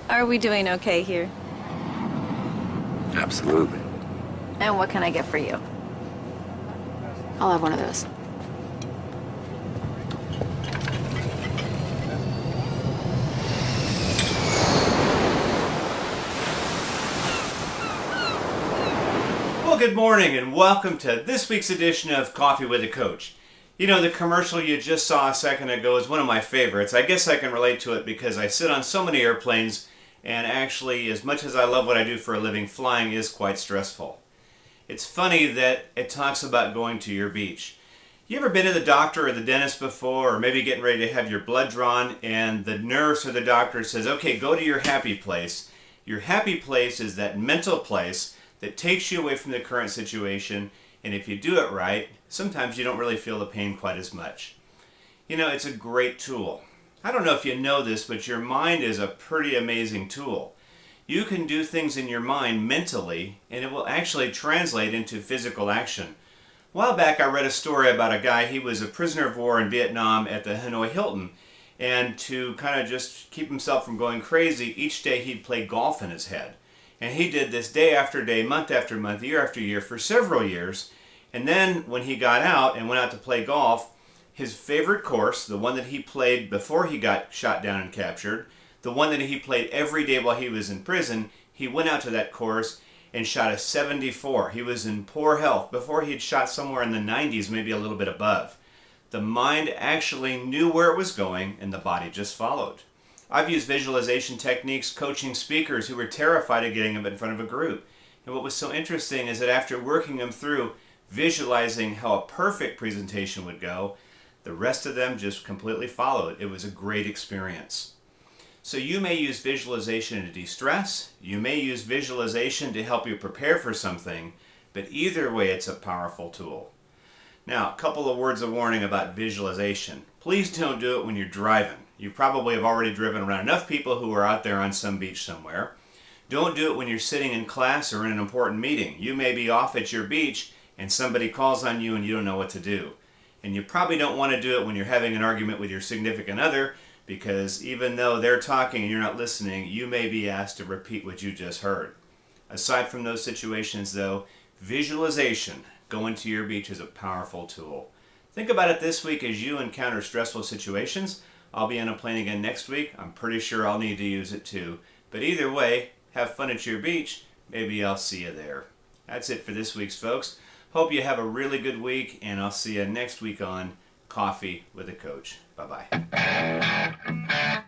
Are we doing okay here? Absolutely. And what can I get for you? I'll have one of those. Well, good morning and welcome to this week's edition of Coffee with a Coach. You know, the commercial you just saw a second ago is one of my favorites. I guess I can relate to it because I sit on so many airplanes, and actually, as much as I love what I do for a living, flying is quite stressful. It's funny that it talks about going to your beach. You ever been to the doctor or the dentist before, or maybe getting ready to have your blood drawn, and the nurse or the doctor says, okay, go to your happy place. Your happy place is that mental place that takes you away from the current situation, and if you do it right, sometimes you don't really feel the pain quite as much. You know, it's a great tool. I don't know if you know this, but your mind is a pretty amazing tool. You can do things in your mind mentally, and it will actually translate into physical action. A while back, I read a story about a guy. He was a prisoner of war in Vietnam at the Hanoi Hilton, and to kind of just keep himself from going crazy, each day he'd play golf in his head. And he did this day after day, month after month, year after year for several years. And then when he got out and went out to play golf, his favorite course, the one that he played before he got shot down and captured, the one that he played every day while he was in prison, he went out to that course and shot a 74. He was in poor health. Before he had shot somewhere in the 90s, maybe a little bit above. The mind actually knew where it was going and the body just followed. I've used visualization techniques coaching speakers who were terrified of getting up in front of a group. And what was so interesting is that after working them through visualizing how a perfect presentation would go, the rest of them just completely followed. It was a great experience. So you may use visualization to de-stress, you may use visualization to help you prepare for something, but either way it's a powerful tool. Now, a couple of words of warning about visualization. Please don't do it when you're driving. You probably have already driven around enough people who are out there on some beach somewhere. Don't do it when you're sitting in class or in an important meeting. You may be off at your beach and somebody calls on you and you don't know what to do. And you probably don't want to do it when you're having an argument with your significant other, because even though they're talking and you're not listening, you may be asked to repeat what you just heard. Aside from those situations though, visualization, going to your beach, is a powerful tool. Think about it this week as you encounter stressful situations. I'll be on a plane again next week. I'm pretty sure I'll need to use it too. But either way, have fun at your beach. Maybe I'll see you there. That's it for this week's folks. Hope you have a really good week, and I'll see you next week on Coffee with a Coach. Bye-bye.